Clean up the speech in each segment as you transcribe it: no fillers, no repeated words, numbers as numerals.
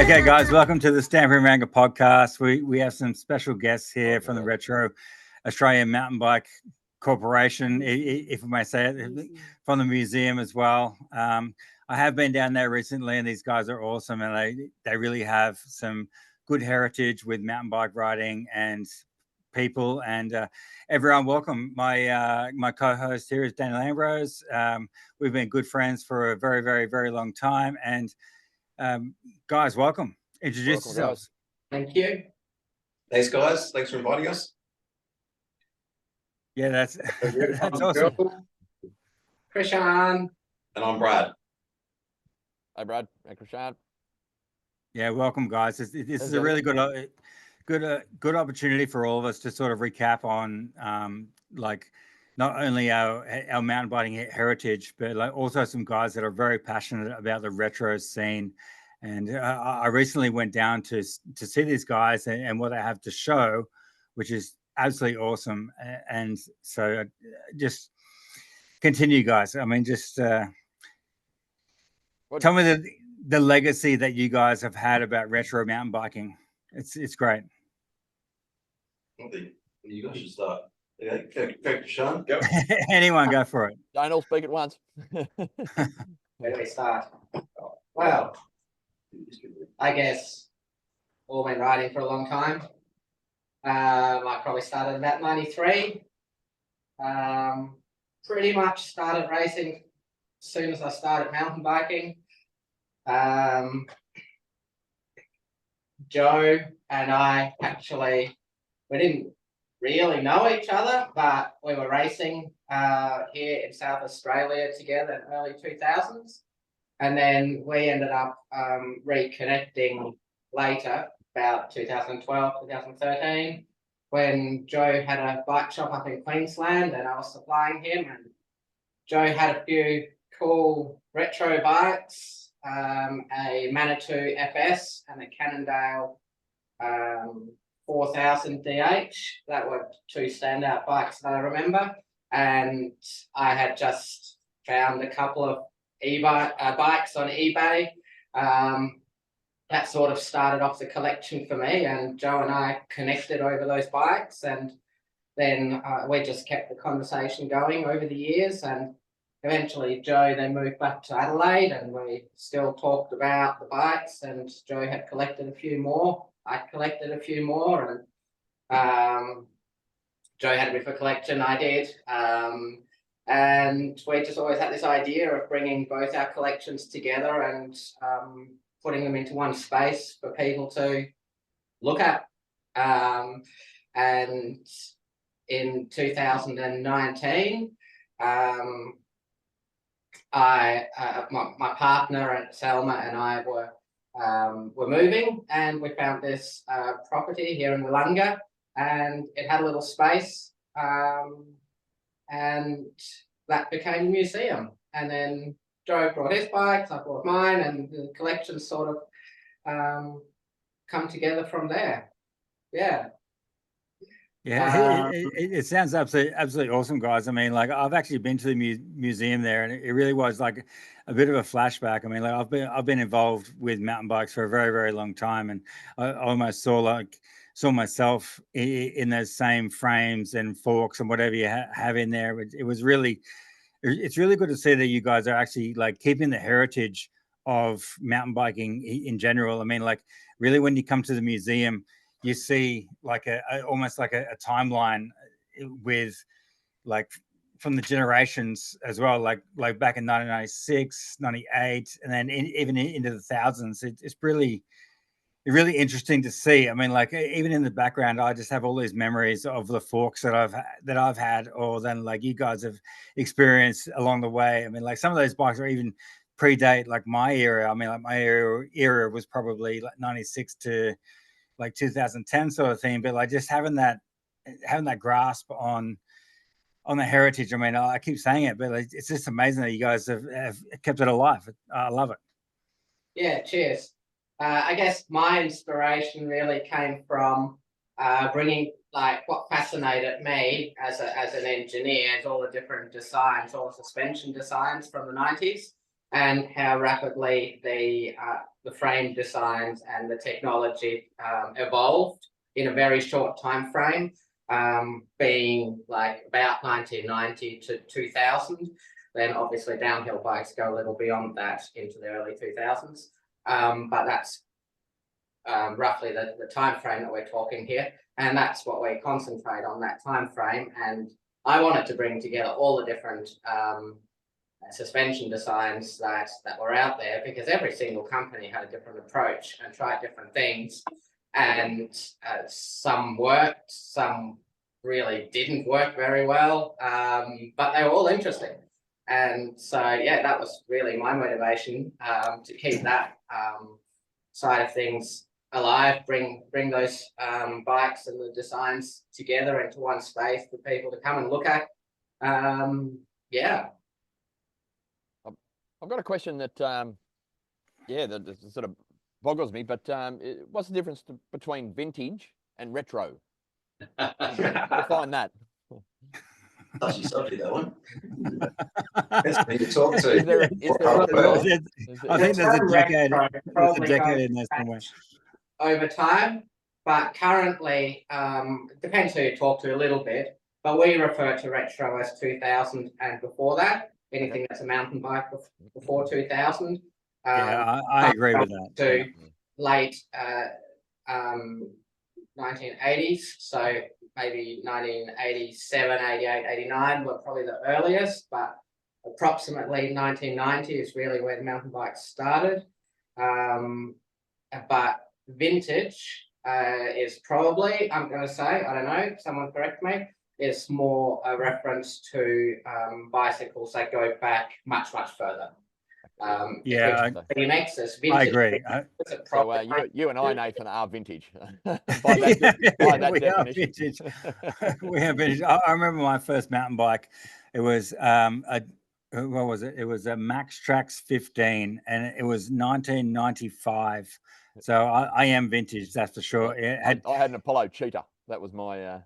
Okay, guys, welcome to the Stampy Ranga Podcast. We have some special guests here from the Retro Australian Mountain Bike Corporation, if I may say it, from the museum as well. I have been down there recently, and these guys are awesome, and they really have some good heritage with mountain bike riding and people. And everyone, welcome. My co-host here is Daniel Ambrose. We've been good friends for a very, very, very long time, and guys, welcome. Introduce yourselves. Thank you. Thanks, guys. Thanks for inviting us. Yeah, that's awesome. Krishan. And I'm Brad. Hi, Brad. Hi, Krishan. Yeah, welcome, guys. This is a really good opportunity for all of us to sort of recap on like not only our mountain biking heritage, but like also some guys that are very passionate about the retro scene. And I recently went down to see these guys and what they have to show, which is absolutely awesome. And so just continue, guys. I mean, just tell me the legacy that you guys have had about retro mountain biking. It's great. I think you guys should start. Okay, Sean, go. Anyone, go for it. Daniel, speak at once. Where do we start? Well, I guess all been riding for a long time. I probably started about 93. Pretty much started racing as soon as I started mountain biking. Joe and I actually, we didn't really know each other, but we were racing here in South Australia together in early 2000s. And then we ended up reconnecting later, about 2012, 2013, when Joe had a bike shop up in Queensland and I was supplying him. And Joe had a few cool retro bikes, a Manitou FS and a Cannondale 4000 DH. That were two standout bikes that I remember. And I had just found a couple of bikes on eBay. That sort of started off the collection for me, and Joe and I connected over those bikes, and then we just kept the conversation going over the years, and eventually Joe then moved back to Adelaide, and we still talked about the bikes, and Joe had collected a few more. I collected a few more, and Joe had a bit of a collection, I did. And we just always had this idea of bringing both our collections together and putting them into one space for people to look at. And in 2019, my partner Selma and I were moving, and we found this property here in Willunga, and it had a little space. And that became a museum. And then Joe brought his bikes, I brought mine, and the collection sort of come together from there. Yeah. Yeah, it sounds absolutely awesome, guys. I mean, like I've actually been to the museum there, and it really was like a bit of a flashback. I mean, like I've been involved with mountain bikes for a very, very long time, and I almost saw myself in those same frames and forks and whatever you have in there. It's really good to see that you guys are actually like keeping the heritage of mountain biking in general. I mean, like really when you come to the museum, you see like almost like a timeline with like from the generations as well, like back in 1996, 98, and then even into the thousands. It's really interesting to see. I mean, like even in the background, I just have all these memories of the forks that I've had, or then like you guys have experienced along the way. I mean, like some of those bikes are even predate like my era. I mean, like my era was probably like 96 to like 2010 sort of thing. But like just having that grasp on the heritage. I mean, I keep saying it, but it's just amazing that you guys have kept it alive. I love it. Yeah, cheers. I guess my inspiration really came from bringing like what fascinated me as an engineer is all the different designs, all the suspension designs from the 90s. and how rapidly the frame designs and the technology evolved in a very short time frame, being like about 1990 to 2000. Then obviously downhill bikes go a little beyond that into the early 2000s. But that's roughly the time frame that we're talking here, and that's what we concentrate on, that time frame. And I wanted to bring together all the different suspension designs that were out there, because every single company had a different approach and tried different things, and some worked, some really didn't work very well, but they were all interesting. And so yeah, that was really my motivation, to keep that side of things alive, bring those bikes and the designs together into one space for people to come and look at. Yeah. I've got a question that, that sort of boggles me, but what's the difference between vintage and retro? Define that. Touchy subject, that one. That's me to talk to. I think there's a decade. There's a decade in there somewhere. Over time, but currently, depends who you talk to a little bit, but we refer to retro as 2000 and before that. Anything that's a mountain bike before 2000. Yeah, I agree with that. To late 1980s, so maybe 1987, 88, 89 were probably the earliest, but approximately 1990 is really where the mountain bikes started. But vintage is probably, I'm going to say, I don't know, someone correct me, is more a reference to bicycles that go back much further. Yeah, BMXs, I agree. So you and I, Nathan, are vintage. by that we definition. are vintage. We are vintage. I remember my first mountain bike. It was what was it? It was a Max Trax 15, and it was 1995. So I am vintage, that's for sure. I had an Apollo Cheetah. That was my.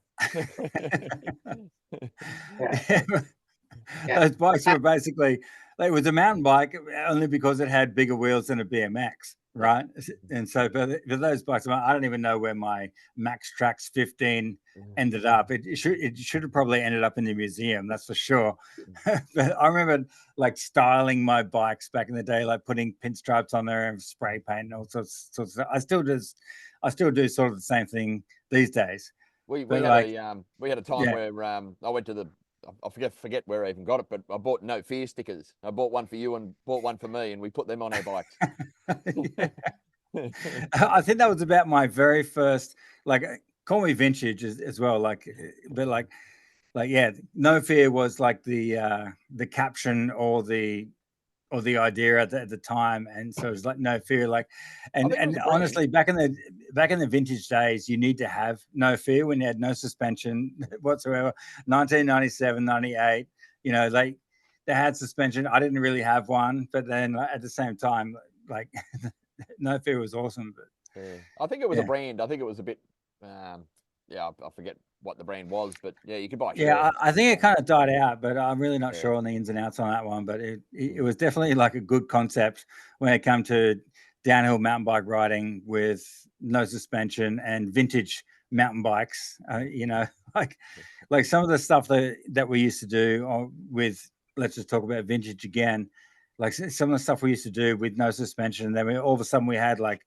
Those bikes were basically, it was a mountain bike only because it had bigger wheels than a BMX, right? And so for those bikes, I don't even know where my Max Trax 15 ended up. It should have probably ended up in the museum, that's for sure. But I remember like styling my bikes back in the day, like putting pinstripes on there and spray paint and all sorts of stuff. I still do sort of the same thing these days. We had a time where I went to I forget where I even got it, but I bought No Fear stickers. I bought one for you and bought one for me, and we put them on our bikes. I think that was about my very first, like, call me vintage as well, like, but like yeah, No Fear was like the caption or the idea at the time, and so it was like No Fear, like, and honestly, back in the vintage days, you need to have No Fear when you had no suspension whatsoever. 1997, 98, you know, they had suspension. I didn't really have one, but then at the same time, like, No Fear was awesome. But I think it was a brand. I think it was a bit, I forget what the brand was, but yeah, you could buy. Yeah, I think it kind of died out, but I'm really not sure on the ins and outs on that one. But it was definitely like a good concept when it came to downhill mountain bike riding with no suspension and vintage mountain bikes. You know, like some of the stuff that we used to do with, let's just talk about vintage again. Like some of the stuff we used to do with no suspension, and then all of a sudden we had like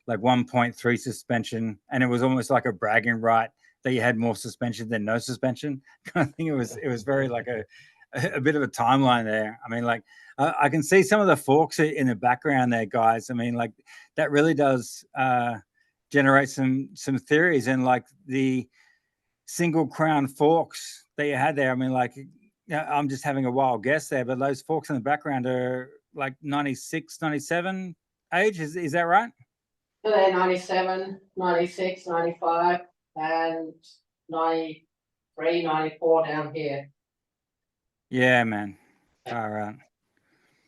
1.3 suspension, and it was almost like a bragging right that you had more suspension than no suspension kind of thing. It was very like a bit of a timeline there. I mean, like I can see some of the forks in the background there, guys. I mean, like that really does generate some theories, and like the single crown forks that you had there. I mean, like, I'm just having a wild guess there, but those forks in the background are like 96, 97 age. Is that right? So they're 97, 96, 95. And 93, 94 down here. Yeah, man. All right.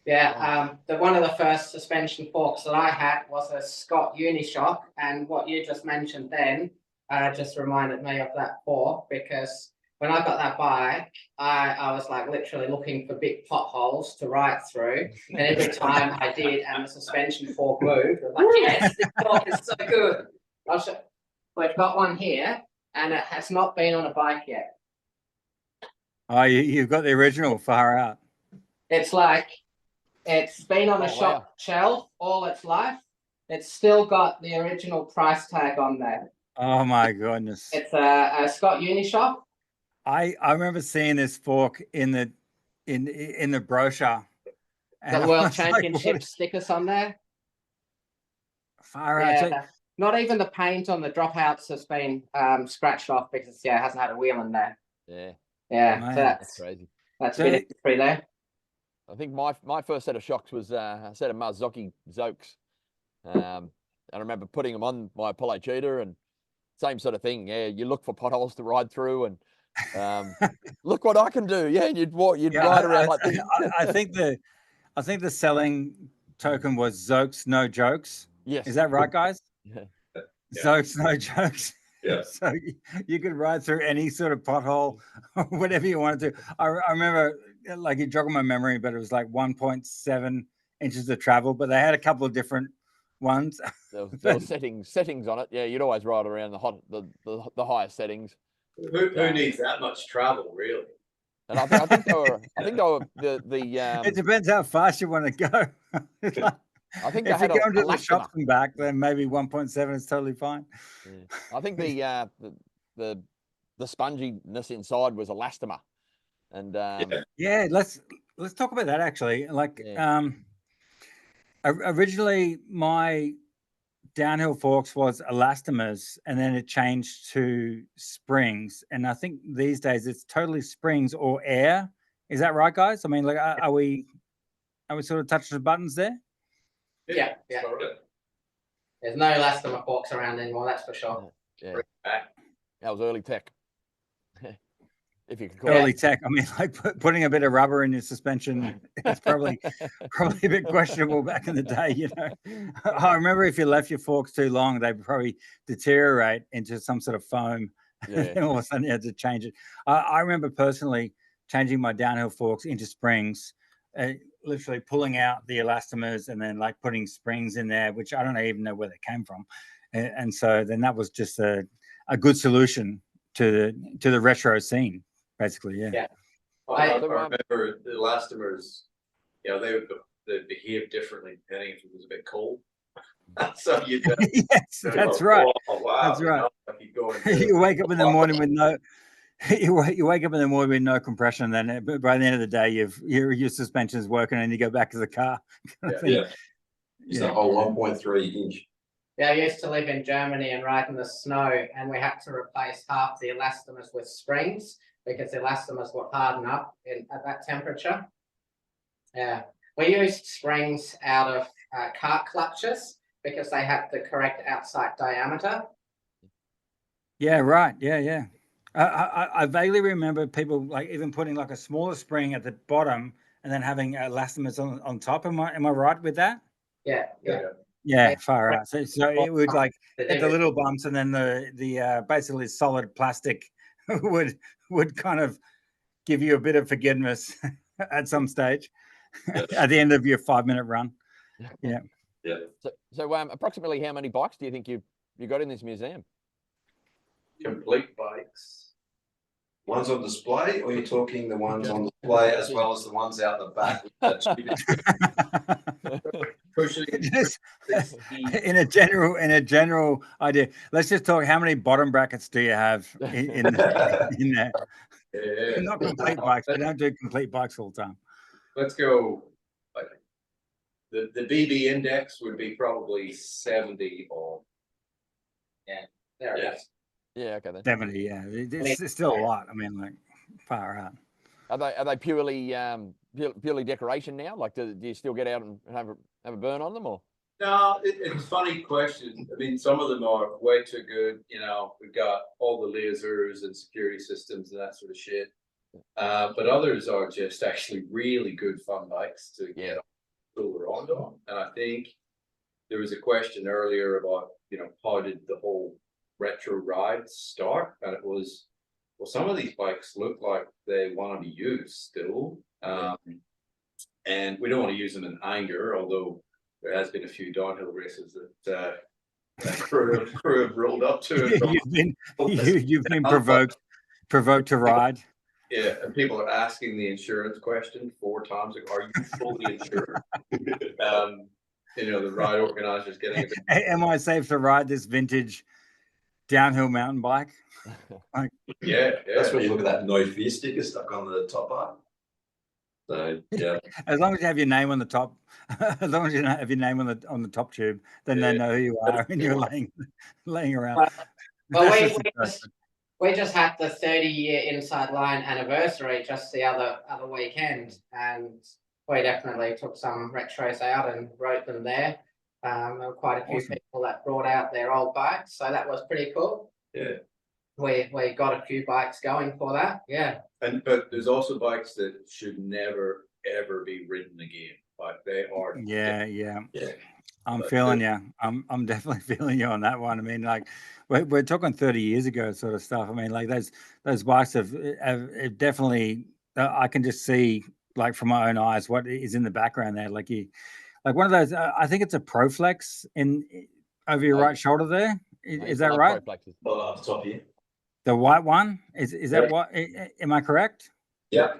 Yeah, one of the first suspension forks that I had was a Scott Unishock, and what you just mentioned then just reminded me of that fork, because when I got that bike, I was like literally looking for big potholes to ride through. And every time I did and the suspension fork moved, I was like, yes, this fork is so good. We've got one here and it has not been on a bike yet. Oh, you've got the original, far out. It's like, it's been on a Oh, shop wow. shelf all its life. It's still got the original price tag on there. Oh my goodness. It's a Scott Unishop. I remember seeing this fork in the brochure. And The I World was like, Championship what is- stickers on there. far out. So- Yeah, not even the paint on the dropouts has been scratched off because it hasn't had a wheel in there. Yeah, Yeah, Man, so that's crazy. that's So- a bit of history there. I think my first set of shocks was a set of Marzocchi Zokes. And I remember putting them on my Apollo Cheetah and same sort of thing. Yeah, you look for potholes to ride through and look what I can do. Yeah, you'd ride around like this. I think the selling token was Zokes, no jokes. Yes. Is that right, guys? Yeah. Zokes, no jokes. Yeah. So you could ride through any sort of pothole, whatever you wanted to. I remember, like, you jog on my memory, but it was like 1.7 inches of travel, but they had a couple of different ones. There were settings on it. Yeah, you'd always ride around the highest settings. Who needs that much travel, really? And I think they were the It depends how fast you want to go. It's like, I think they if you're had going to the elastomer. shops and back, then maybe 1.7 is totally fine. Yeah. I think the sponginess inside was elastomer, and Yeah, let's talk about that actually. Like, Yeah. Originally my downhill forks was elastomers, and then it changed to springs. And I think these days it's totally springs or air. Is that right, guys? I mean, like, are we sort of touching the buttons there? Yeah. There's no elastomer forks around anymore, that's for sure. yeah, that was early tech, if you could call Early it. tech. I mean, like putting a bit of rubber in your suspension, it's probably a bit questionable back in the day, you know. I remember if you left your forks too long, they'd probably deteriorate into some sort of foam. Yeah. And all of a sudden you had to change it. I remember personally changing my downhill forks into springs, literally pulling out the elastomers and then like putting springs in there, which I don't even know where they came from. And so then that was just a good solution to the retro scene, basically. Yeah. I remember the elastomers, you know, they behave differently depending if it was a bit cold. So you Yes, that's right. Oh, wow. That's right. You You wake up in the morning with no you wake up in the morning with no compression, then but by the end of the day your suspension's working and you go back to the car. It's a whole 1.3 inch. Yeah, I used to live in Germany and ride in the snow, and we had to replace half the elastomers with springs because the elastomers would harden up at that temperature. Yeah, we used springs out of car clutches because they had the correct outside diameter. Yeah, right. Yeah. I vaguely remember people like even putting like a smaller spring at the bottom and then having elastomers on top. Am I right with that? Yeah. Far out. So it would like The get the little bumps, and then the basically solid plastic would kind of give you a bit of forgiveness at some stage at the end of your 5-minute run. Yeah. So approximately how many bikes do you think you got in this museum? Complete bikes. Ones on display, or you're talking the ones on display as well as the ones out the back? Just in a general idea, let's just talk. How many bottom brackets do you have in there? Yeah. Not complete bikes. We don't do complete bikes all the time. Let's go. Like, the BB index would be probably 70 or There it is. Yeah, okay then. 70. Yeah, it's still a lot. I mean, like, far out. Are they purely decoration now? Like, do you still get out and have a burn on them, or? No, it's a funny question. I mean, some of them are way too good. You know, we've got all the lasers and security systems and that sort of shit. But others are just actually really good fun bikes to get around on. And I think there was a question earlier about, you know, how did the whole retro ride start? And it was well, some of these bikes look like they want to be used still. And we don't want to use them in anger, although there has been a few downhill races that crew have rolled up to it. You've been provoked to ride. Yeah, and people are asking the insurance question 4 times. Like, are you fully insured? The ride organizers getting a bit. Am I safe to ride this vintage downhill mountain bike? Yeah. That's when you look at that no fear sticker stuck on the top bar. So yeah, As long as you have your name on the top, as long as you have your name on the top tube, then they know who you are and you're laying around. Well, we just had the 30-year Inside Line anniversary just the other weekend, and we definitely took some retros out and rode them there. There were quite a few people that brought out their old bikes, so that was pretty cool. Yeah. We got a few bikes going for that. Yeah. But there's also bikes that should never ever be ridden again. Like they are. Yeah. I'm feeling you. I'm definitely feeling you on that one. I mean, like we're talking 30 years ago sort of stuff. I mean, like those bikes have definitely. I can just see like from my own eyes what is in the background there. Like one of those. I think it's a Proflex over your right shoulder there. Is that right? up the top here. The white one is that what? Am I correct? Yeah.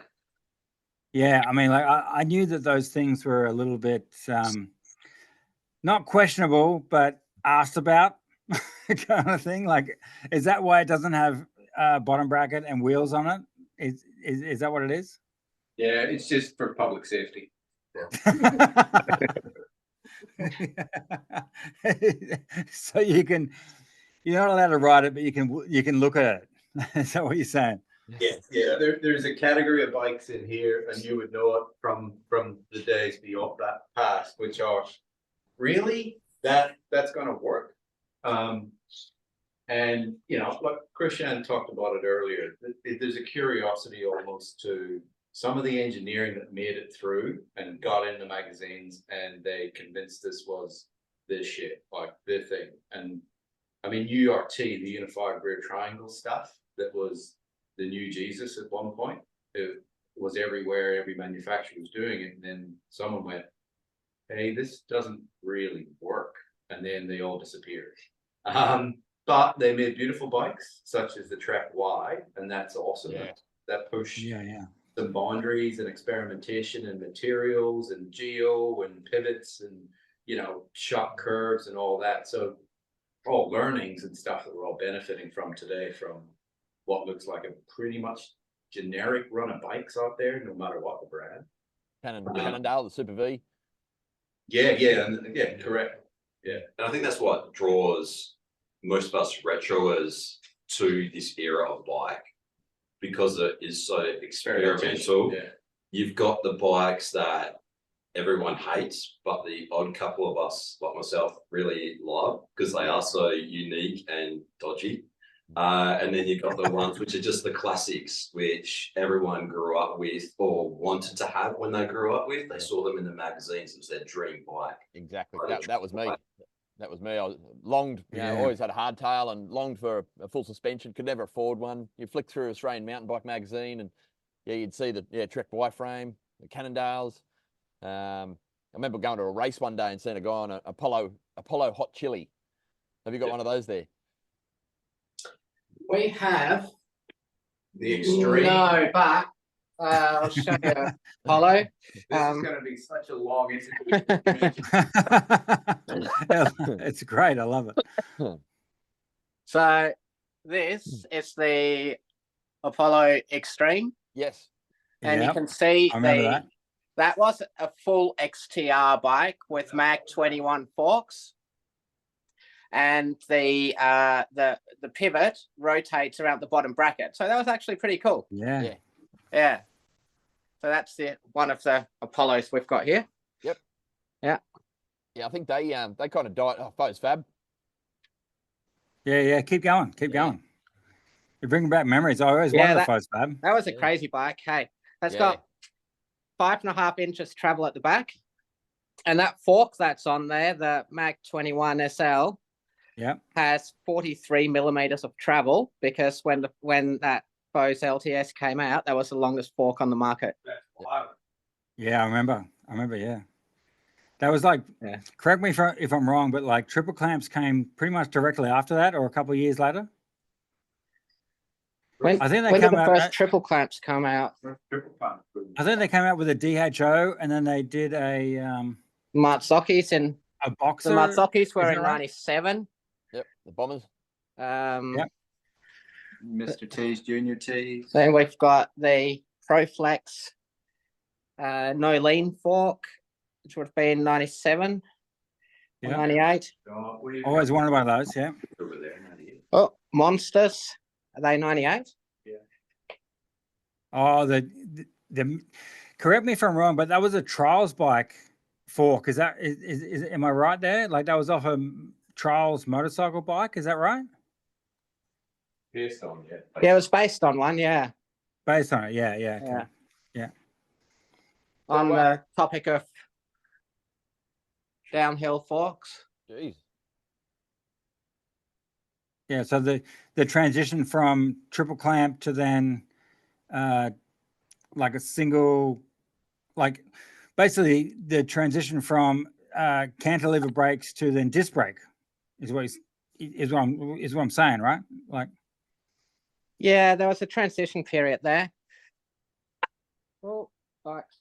Yeah, I mean, like I knew that those things were a little bit not questionable, but asked about kind of thing. Like, is that why it doesn't have bottom bracket and wheels on it? Is that what it is? Yeah, it's just for public safety. So you're not allowed to ride it, but you can look at it. Is that what you're saying? Yeah. There's a category of bikes in here, and you would know it from the days beyond that past, which are really that's going to work. And like Christian talked about it earlier, there's a curiosity almost to some of the engineering that made it through and got into magazines, and they convinced us was this shit, like the thing. And I mean, URT, the Unified Rear Triangle stuff, that was the new Jesus at one point. It was everywhere, every manufacturer was doing it. And then someone went, hey, this doesn't really work. And then they all disappeared. But they made beautiful bikes, such as the Trek Y, and that's awesome. Yeah. That pushed Yeah. some boundaries and experimentation and materials and geo and pivots and, shock curves and all that. So all learnings and stuff that we're all benefiting from today, from what looks like a pretty much generic run of bikes out there, no matter what the brand. Cannondale, the Super V. Yeah, correct. Yeah. And I think that's what draws most of us retroers to this era of bike, because it is so experimental. Yeah. You've got the bikes that everyone hates, but the odd couple of us, like myself, really love because they are so unique and dodgy. And then you've got the ones which are just the classics, which everyone grew up with or wanted to have when they grew up with. They saw them in the magazines. It was their dream bike. Exactly. That was me. That was me. I longed, always had a hardtail and longed for a full suspension, could never afford one. You flick through Australian Mountain Bike magazine and you'd see the Trek Y-frame, the Cannondales. I remember going to a race one day and seeing a guy on an Apollo Hot Chili. Have you got one of those there? We have The Extreme. No, but I'll show you Apollo. This is going to be such a long interview. It's great. I love it. So this is the Apollo Extreme. Yes. And you can see I remember that was a full XTR bike with Mag 21 forks. And the pivot rotates around the bottom bracket. So that was actually pretty cool. Yeah. So that's one of the Apollos we've got here. Yep. Yeah. Yeah, I think they kind of died. Oh, Fo's fab. Yeah. Keep going. You're bringing back memories. I always wanted a Fuzz Fab. That was a crazy bike. Hey, that's got 5.5 inches travel at the back. And that fork that's on there, the Mag 21 SL, has 43 millimeters of travel, because when that Bose LTS came out, that was the longest fork on the market. Yeah, I remember. Yeah. That was like, Yeah. correct me if I'm wrong, but like triple clamps came pretty much directly after that or a couple of years later. When, I think they when did came the out. first triple clamps come out? I think they came out with a DHO and then they did a Matsukis and boxer. the Matsukis were Is in that right? 97. Yep, the Bombers. Yep. Mr. T's, Junior T's. Then we've got the ProFlex no lean fork, which would have been 97 or Yeah. 98. Always wanted one of those. Yeah. Over there, 98. Oh, Monsters. Are they 98? Oh, the correct me if I'm wrong, but that was a trials bike fork. Is that is am I right there? Like that was off a trials motorcycle bike. Is that right? Based on, yeah. Yeah, it was based on one, yeah. Based on it. Yeah. Okay. Yeah. Yeah. On the topic of downhill forks. Jeez. Yeah. So the transition from triple clamp to then like a single, like basically the transition from cantilever brakes to then disc brake is what I'm saying, right? Like, Yeah, there was a transition period there. Oh, bikes.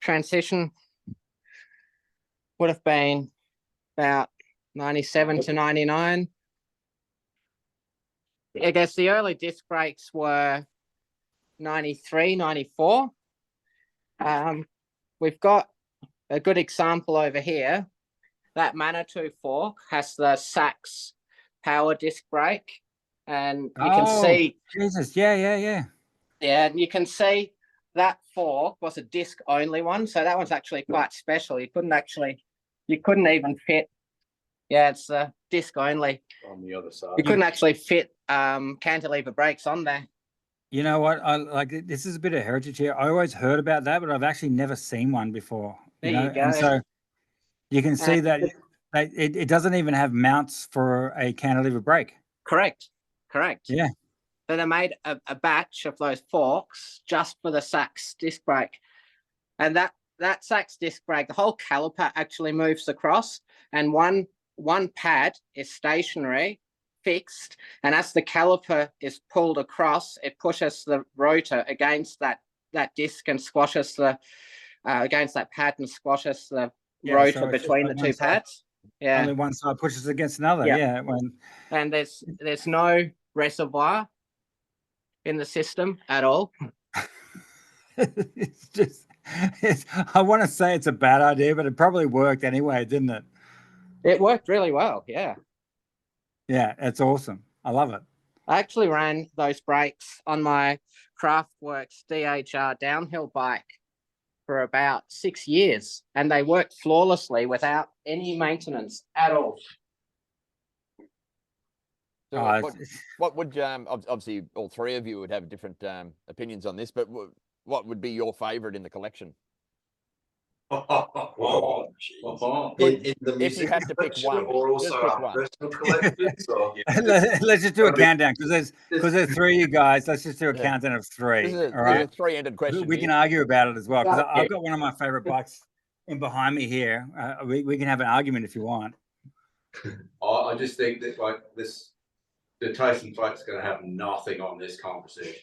Transition would have been about 97 to 99. I guess the early disc brakes were 93, 94. We've got a good example over here. That Manitou fork has the Sachs power disc brake, and you can see. Jesus, yeah. Yeah, and you can see that fork was a disc only one, so that one's actually quite special. You couldn't even fit. Yeah, it's a disc only. On the other side. You couldn't actually fit cantilever brakes on there. You know what? I like this is a bit of heritage here. I always heard about that, but I've actually never seen one before. There You you go. And so you can see that it doesn't even have mounts for a cantilever brake. Correct. Yeah. So they made a batch of those forks just for the Sachs disc brake. And that Sachs disc brake, the whole caliper actually moves across, and one pad is stationary, fixed, and as the caliper is pulled across, it pushes the rotor against that disc and squashes the against that pad and squashes the rotor so it's between just the like two pads. Yeah. Only one side pushes against another. Yeah. And there's no reservoir in the system at all. It's just I want to say it's a bad idea, but it probably worked anyway, didn't it? It worked really well. Yeah. Yeah, it's awesome. I love it. I actually ran those brakes on my Craftworks DHR downhill bike for about 6 years, and they worked flawlessly without any maintenance at all. So what would obviously all three of you would have different opinions on this, but what would be your favorite in the collection? In the If you had to pick one, or also just pick our one. personal collections, or Let's just do a countdown because there's three of you guys. Let's just do a Yeah. countdown of three. This is All right. a three-ended question. We can here. argue about it as well because Yeah. I've got one of my favorite bikes in behind me here. We can have an argument if you want. I just think that like this, the Tyson fight's going to have nothing on this conversation.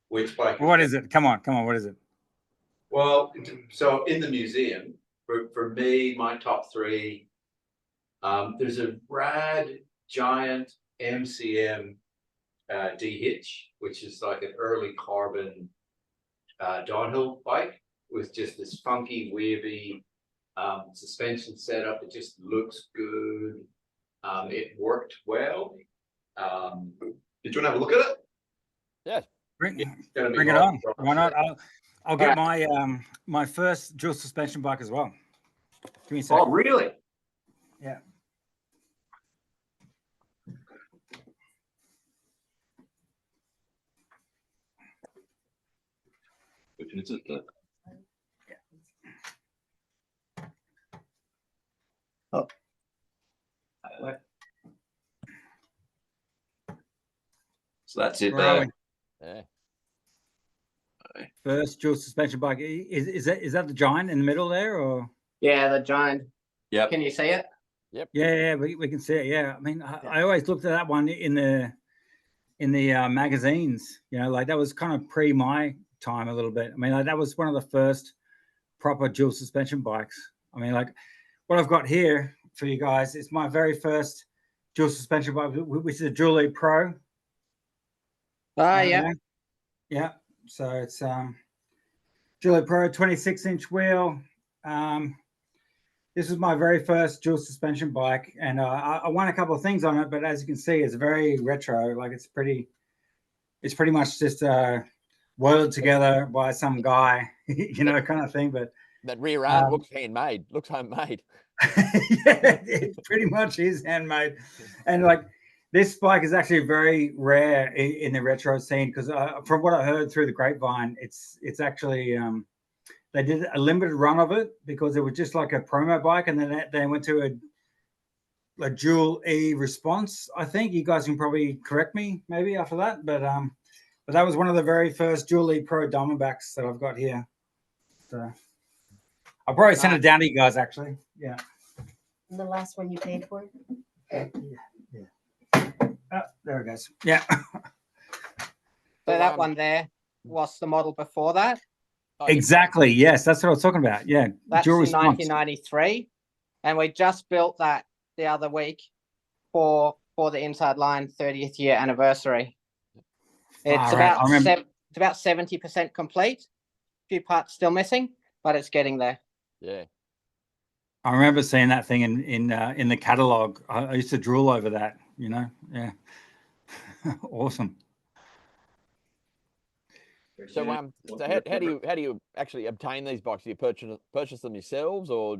Which bike? What is it? Come on. What is it? Well, so in the museum, for me, my top three, there's a rad giant MCM D-hitch, which is like an early carbon downhill bike with just this funky, wavy suspension setup. It just looks good. It worked well. Did you want to have a look at it? Yeah. Bring it on. Why not? I'll get my my first dual suspension bike as well. Give me a second. Oh, really? Yeah. Which is it? Oh. So that's it Where are there. we? Yeah. First dual suspension bike. Is that the Giant in the middle there, or? Yeah, the Giant. Yep. Can you see it? Yeah, we can see it. Yeah, I mean, I always looked at that one in the magazines. You know, like that was kind of pre my time a little bit. I mean, like that was one of the first proper dual suspension bikes. I mean, like what I've got here for you guys is my very first dual suspension bike, which is a Dual Lead Pro. Yeah. Yeah. So it's Dual Lead Pro 26-inch wheel. This was my very first dual suspension bike, and I won a couple of things on it. But as you can see, it's very retro. Like it's pretty much just welded together by some guy, you know, kind of thing. But That rear arm looks handmade, looks homemade. yeah, it pretty much is handmade. And like this bike is actually very rare in the retro scene because from what I heard through the grapevine, it's actually they did a limited run of it because it was just like a promo bike, and then they went to a dual E response. I think you guys can probably correct me maybe after that, but that was one of the very first Dual E Pro Diamondbacks that I've got here. So I'll probably send it down to you guys actually. Yeah. The last one you paid for? Yeah. Oh, there it goes. Yeah. So that one there was the model before that. Exactly. Yes, that's what I was talking about. Yeah. That's Dual in response. 1993, and we just built that the other week for the Inside Line 30th year anniversary. It's about it's about 70% complete. A few parts still missing, but it's getting there. Yeah. I remember seeing that thing in the catalog. I used to drool over that. You know. Yeah. Awesome. So so how do you actually obtain these bikes? Do you purchase them yourselves, or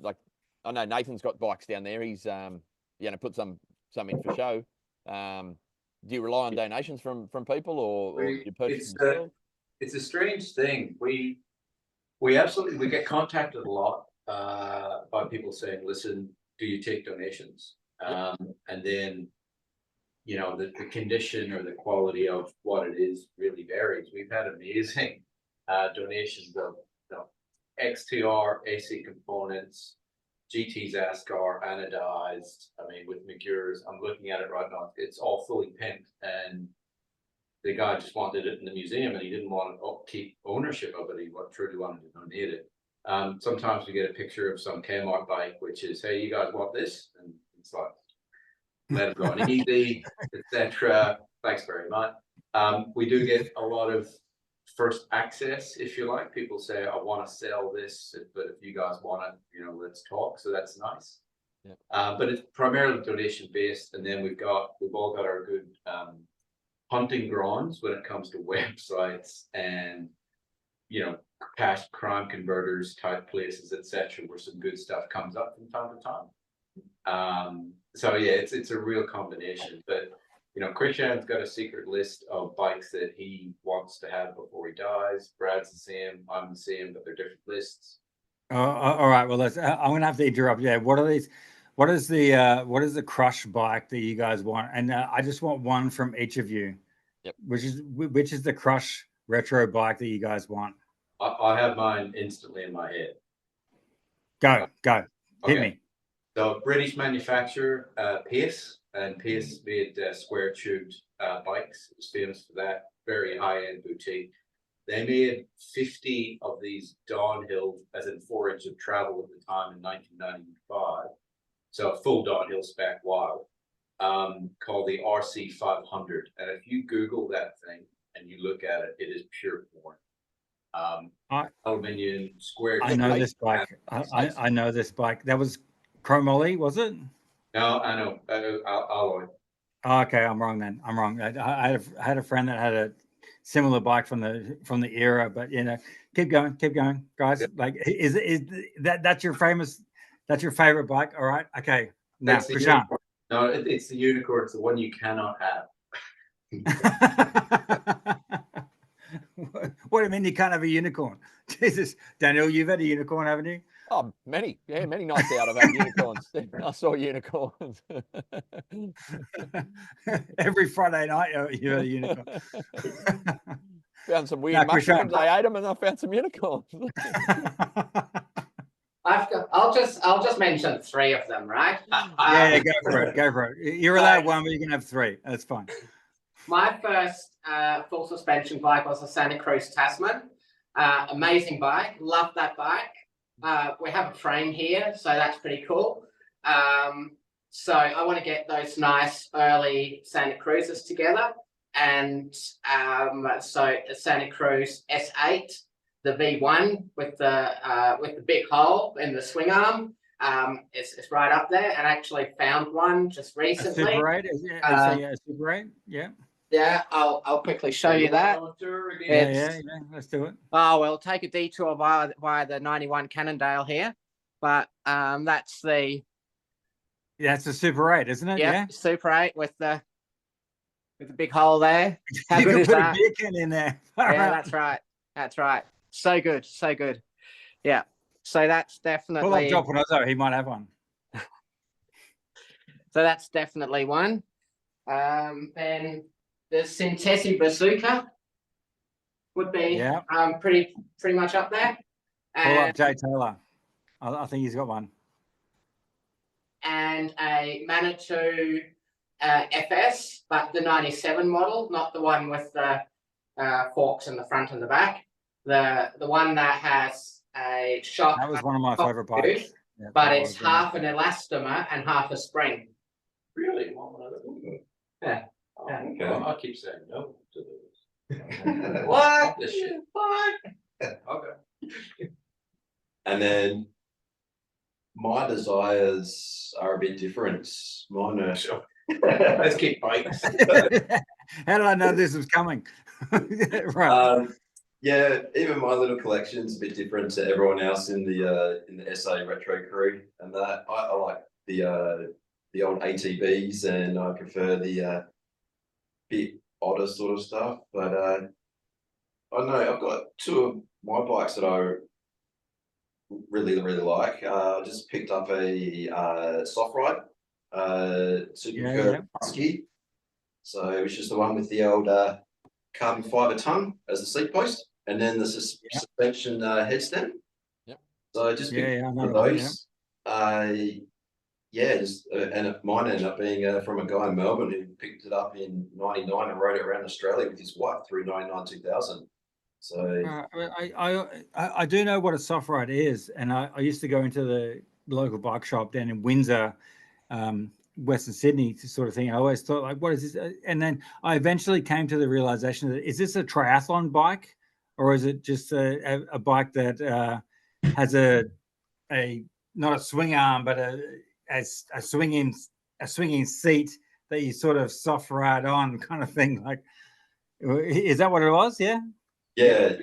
like I know Nathan's got bikes down there. He's put some in for show. Do you rely on donations from people, or do you purchase them yourself? It's a strange thing. We get contacted a lot by people saying, "Listen, do you take donations?" And then the condition or the quality of what it is really varies. We've had amazing donations of XTR AC components, GT's ASCAR anodized. I mean, with McGure's, I'm looking at it right now. It's all fully pimped, and the guy just wanted it in the museum, and he didn't want to keep ownership of it. He truly wanted to donate it. Sometimes we get a picture of some Kmart bike, which is, "Hey, you guys want this?" And it's like, let it go on easy, etc. Thanks very much. We do get a lot of first access, if you like. People say, "I want to sell this, but if you guys want it, let's talk." So that's nice. Yeah. But it's primarily donation based, and then we've all got our good hunting grounds when it comes to websites and past crime converters type places, etc., where some good stuff comes up from time to time. So yeah, it's a real combination. But Christian's got a secret list of bikes that he wants to have before he dies. Brad's the same. I'm the same, but they're different lists. All right. Well, I'm gonna have to interrupt. Yeah. What are these? What is the crush bike that you guys want? And I just want one from each of you. Yep. Which is the crush retro bike that you guys want? I have mine instantly in my head. Go. Hit Okay. me. So British manufacturer, Pace, and Pace made square tubed bikes. It was famous for that. Very high end boutique. They made 50 of these downhill, as in 4 inches of travel at the time in 1995. So a full downhill spec wild, called the RC 500. And if you Google that thing and you look at it, it is pure porn. Aluminium square. I know this bike. I know this bike. That was chromoly, was it? No, I know. Alloy. Oh, okay, I'm wrong then. I'm wrong. I had a friend that had a similar bike from the era, but keep going, guys. Yep. Like, is that's your favorite bike? All right, okay. Now, Krishan. No, it's the unicorn. It's the one you cannot have. What do you mean you can't have a unicorn? Jesus, Daniel, you've had a unicorn, haven't you? Oh, many nights out I've had unicorns. I saw unicorns. Every Friday night you had a unicorn. Found some weird mushrooms. I ate them, and I found some unicorns. I'll just mention 3 of them, right? Yeah, go for it. Go for it. You're allowed one, but you can have 3. That's fine. My first full suspension bike was a Santa Cruz Tasman. Amazing bike. Love that bike. We have a frame here, so that's pretty cool. So I want to get those nice early Santa Cruzes together. And so the Santa Cruz S8, the V1 with the big hole in the swing arm, it's right up there. And I actually found one just recently. A Super 8? A Super 8? Yeah. Yeah, I'll quickly show you that. Yeah, let's do it. Oh, we'll take a detour via the 91 Cannondale here, but that's the. Yeah, it's a Super 8, isn't it? Yeah, Super 8 with the big hole there. How good is that? A beer can in there. Yeah, that's right. That's right. So good, so good. Yeah. So that's definitely. Pull up Joe Panozzo, he might have one. So that's definitely one. Then the Sintesi Bazooka would be pretty much up there. Pull up Jay Taylor. I think he's got one. And a Manitou FS, but the 97 model, not the one with the forks in the front and the back. The one that has a shock. That was one of my favorite bikes. Yeah, but it's half an elastomer and half a spring. Really? Yeah. Okay. Well, I keep saying no to those. What? This shit. What? Okay. And then my desires are a bit different. Mine are. Let's keep bikes. How did I know this was coming? Right. Yeah, even my little collection's a bit different to everyone else in the SA retro crew, and that I like the old ATBs, and I prefer the bit odder sort of stuff. But I don't know, I've got 2 of my bikes that I really like. I just picked up a soft ride, Super Curve Husky. So it was just the one with the old carbon fiber tongue as the seat post, and then the suspension headstand. Yep. So I just picked one of those. And mine ended up being from a guy in Melbourne who picked it up in '99 and rode it around Australia with his wife through '99, 2000. So I do know what a soft ride is, and I used to go into the local bike shop down in Windsor, Western Sydney, sort of thing. I always thought, like, what is this? And then I eventually came to the realization that is this a triathlon bike, or is it just a bike that has a not a swing arm, but a swinging seat that you sort of soft ride on, kind of thing? Like, is that what it was? Yeah. Yeah,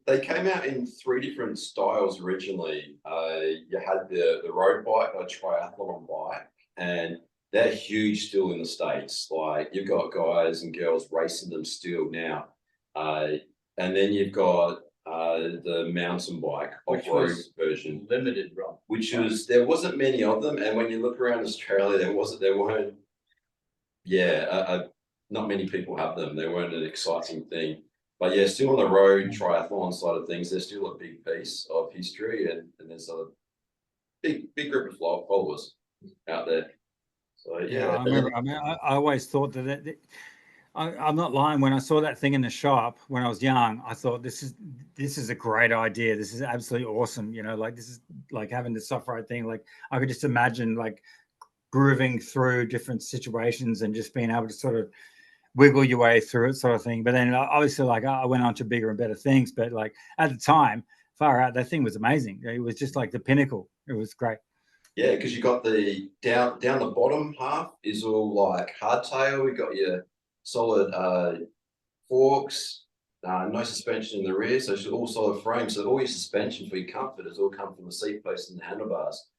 they came out in 3 different styles originally. You had the road bike, a triathlon bike, and they're huge still in the States. Like, you've got guys and girls racing them still now. And then you've got the mountain bike off-road version, Limited run, which was, there wasn't many of them. And when you look around Australia, there weren't. Not many people have them. They weren't an exciting thing. But yeah, still on the road triathlon side of things, there's still a big piece of history, and there's a big group of followers out there. So yeah, I remember. I always thought that I'm not lying. When I saw that thing in the shop when I was young, I thought this is a great idea. This is absolutely awesome. You know, like, this is like having the soft ride thing. Like, I could just imagine like grooving through different situations and just being able to sort of wiggle your way through it, sort of thing. But then obviously, like, I went on to bigger and better things. But like at the time, far out, that thing was amazing. It was just like the pinnacle. It was great. Yeah, because you got the down the bottom half is all like hardtail. We got your solid forks, no suspension in the rear, so it's all solid frame. So all your suspension for your comfort has all come from the seat post and the handlebars,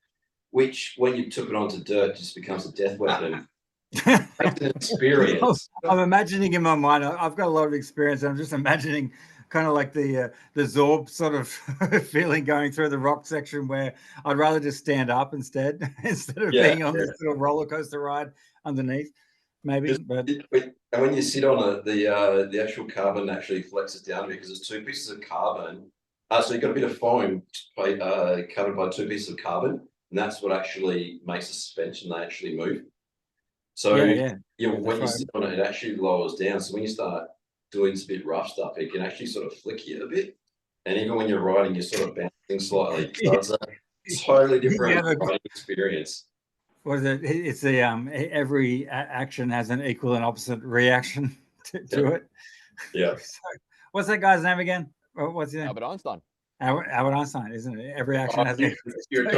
which when you took it onto dirt just becomes a death weapon. It's an experience. I'm imagining in my mind, I've got a lot of experience. I'm just imagining kind of like the Zorb sort of feeling going through the rock section, where I'd rather just stand up instead of being on this little roller coaster ride underneath, maybe. But and when you sit on it, the actual carbon actually flexes down because there's two pieces of carbon. So you've got a bit of foam covered by two pieces of carbon, and that's what actually makes the suspension. They actually move. So when you sit on it, it actually lowers down. So when you start doing some bit rough stuff, it can actually sort of flick you a bit. And even when you're riding, you're sort of bouncing slightly. So it's a totally different riding experience. What is it? It's the every action has an equal and opposite reaction to it. Yeah. So, what's that guy's name again? What's his name? Albert Einstein. Albert Einstein, isn't it? Every action has you're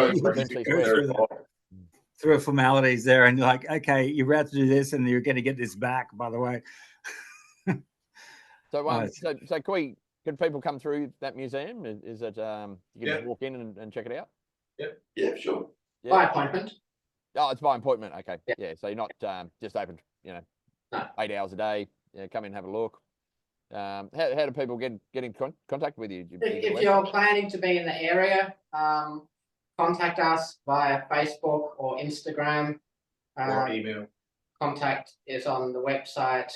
through formalities there, and you're like, okay, you're about to do this, and you're going to get this back, by the way. So can people come through that museum? Is it you can just walk in and check it out? Yeah, sure. Yeah. By appointment. Oh, it's by appointment. Okay. Yeah. Yeah. So you're not just open, No. 8 hours a day. Come in and have a look. How do people get in contact with you? If you're planning to be in the area, contact us via Facebook or Instagram. Or email. Contact is on the website.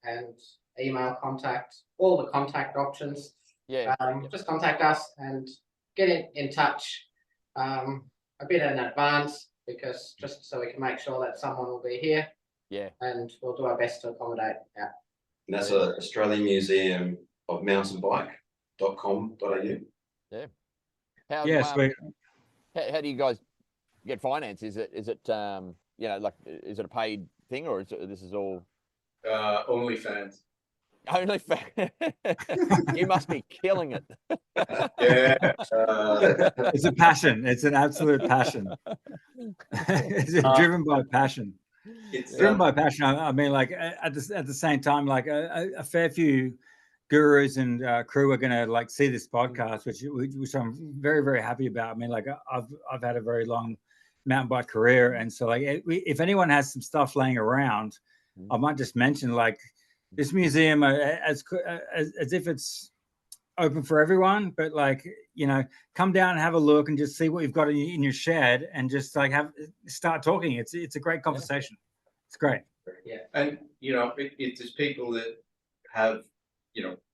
And email contact, all the contact options. Yeah. Just contact us and get in touch a bit in advance, because just so we can make sure that someone will be here. Yeah. And we'll do our best to accommodate. Yeah. And that's Australian Museum of Mountainbike.com.au. Yeah. Sweet. How do you guys get finance? Is it is it a paid thing, or this is all OnlyFans. OnlyFans? You must be killing it. Yeah. It's a passion. It's an absolute passion. It's driven by passion. It's Driven by passion. I mean, like at the same time, like a fair few gurus and crew are going to like see this podcast, which I'm very, very happy about. I mean, like I've had a very long mountain bike career, and so like if anyone has some stuff laying around, I might just mention like this museum as if it's open for everyone, but like, come down and have a look and just see what you've got in your shed, and just like start talking. It's a great conversation. It's great. Yeah. And it's just people that have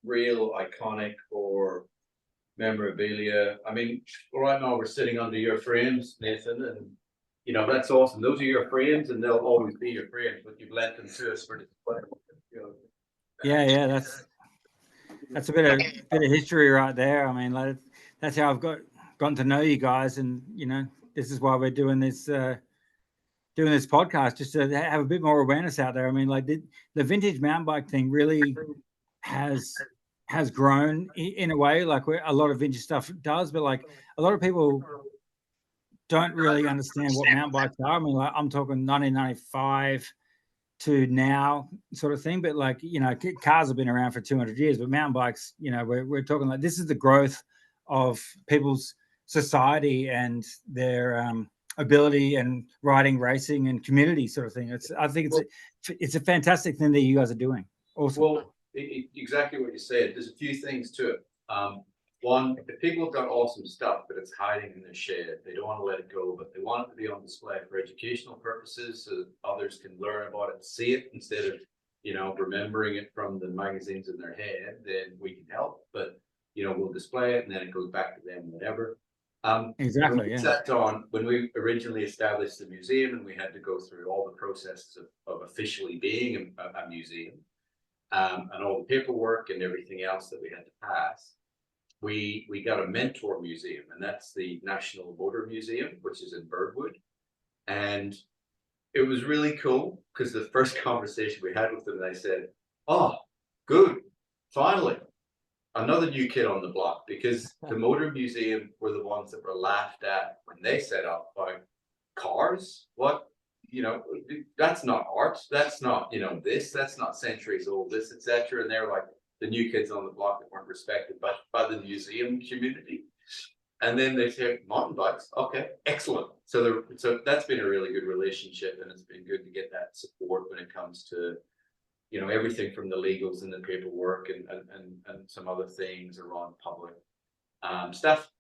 real iconic or memorabilia. I mean, right now we're sitting under your frames, Nathan, and that's awesome. Those are your frames, and they'll always be your frames, but you've lent them to us for display. Yeah, that's a bit of history right there. I mean, like that's how I've gotten to know you guys, and this is why we're doing this podcast, just to have a bit more awareness out there. I mean, like the vintage mountain bike thing really has grown in a way, like where a lot of vintage stuff does, but like a lot of people don't really understand what mountain bikes are. I mean, like I'm talking 1995 to now sort of thing, but like, cars have been around for 200 years, but mountain bikes, we're talking like this is the growth of people's society and their ability and riding, racing and community sort of thing. I think it's a fantastic thing that you guys are doing. Awesome. Well, exactly what you said. There's a few things to it. One, if people have got awesome stuff, but it's hiding in their shed, they don't want to let it go, but they want it to be on display for educational purposes so that others can learn about it and see it instead of, remembering it from the magazines in their head, then we can help. But, we'll display it and then it goes back to them whenever. Exactly. When we originally established the museum and we had to go through all the processes of officially being a museum, and all the paperwork and everything else that we had to pass, we got a mentor museum, and that's the National Motor Museum, which is in Birdwood. And it was really cool because the first conversation we had with them, they said, "Oh, good, finally, another new kid on the block," because the Motor Museum were the ones that were laughed at when they set up by cars. What? That's not art. That's not, that's not centuries old, this, etc. And they were like the new kids on the block that weren't respected by the museum community. And then they said, mountain bikes, okay, excellent. So that's been a really good relationship, and it's been good to get that support when it comes to you know, everything from the legals and the paperwork and some other things around public stuff,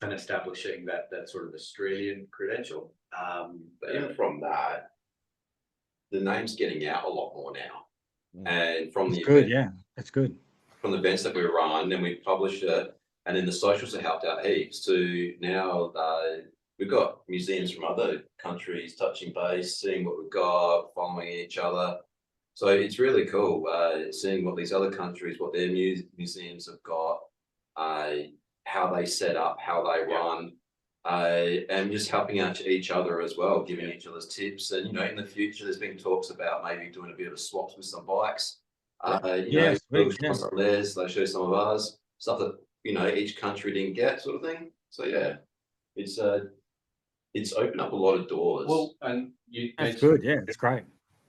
and establishing that sort of Australian credential. But even from that, the name's getting out a lot more now. And from It's the good, event, yeah, that's good. from the events that we run, and we publish it, and then the socials have helped out heaps to now. We've got museums from other countries touching base, seeing what we've got, following each other. So it's really cool seeing what these other countries, what their museums have got, how they set up, how they run, and just helping out each other as well, giving each other's tips. And, you know, in the future, there's been talks about maybe doing a bit of swaps with some bikes. You know, we'll show some of theirs, they show some of ours, stuff that, you know, each country didn't get, sort of thing. So yeah, it's opened up a lot of doors. Well, and That's good. Yeah, it's great.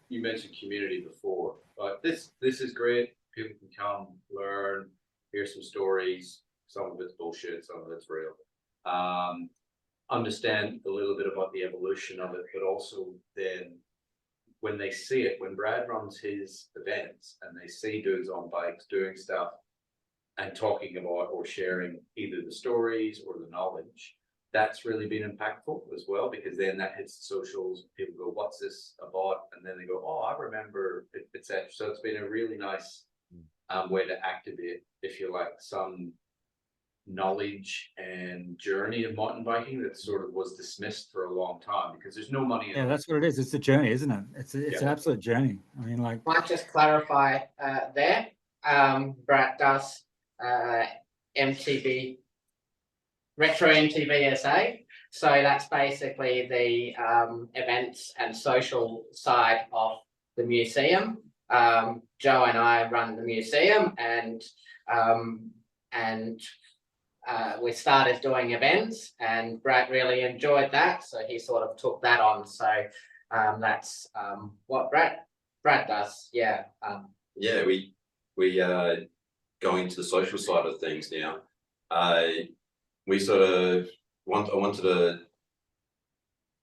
You mentioned community before, but this is great. People can come, learn, hear some stories. Some of it's bullshit, some of it's real. Understand a little bit about the evolution of it, but also then when they see it, when Brad runs his events and they see dudes on bikes doing stuff and talking about or sharing either the stories or the knowledge, that's really been impactful as well, because then that hits the socials. People go, "What's this about?" And then they go, "Oh, I remember," etc. So it's been a really nice way to activate, if you like, some knowledge and journey of mountain biking that sort of was dismissed for a long time because there's no money in Yeah, it. that's what it is. It's a journey, isn't it? It's an absolute journey. I mean, like, Might just clarify there. Brad does MTB Retro MTB SA. So that's basically the events and social side of the museum. Joe and I run the museum, and we started doing events, and Brad really enjoyed that, so he sort of took that on. So that's what Brad does. Yeah. Yeah, we going to the social side of things now. We sort of I wanted to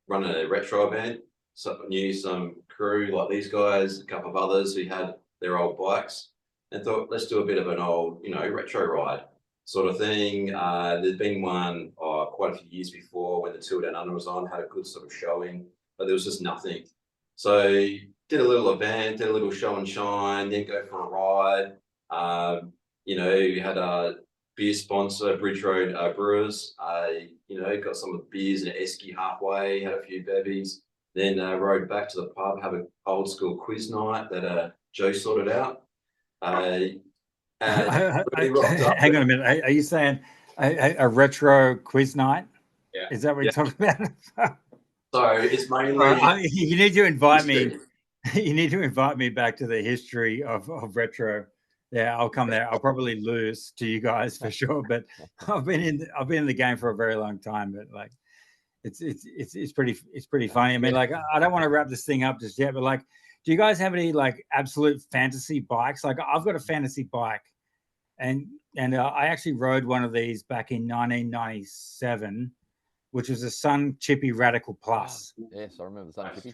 run a retro event. So knew some crew like these guys, a couple of others who had their old bikes, and thought, let's do a bit of an old, you know, retro ride sort of thing. There's been one quite a few years before when the Tour Down Under was on, had a good sort of showing, but there was just nothing. So did a little event, did a little show and shine, then go for a ride. You know, we had a beer sponsor, Bridge Road Brewers. You know, got some of the beers in Esky halfway, had a few bevies, then rode back to the pub, have an old school quiz night that Joe sorted out. hang on a minute. Are you saying a retro quiz night? Yeah. Is that what you're talking about? So it's mainly you need to invite me. You need to invite me back to the history of retro. Yeah, I'll come there. I'll probably lose to you guys for sure, but I've been in the game for a very long time. But like, it's pretty funny. I mean, like, I don't want to wrap this thing up just yet, but like, do you guys have any like absolute fantasy bikes? Like, I've got a fantasy bike, and I actually rode one of these back in 1997, which was a Sun Chippy Radical Plus. Yes, I remember the Sun Chippy.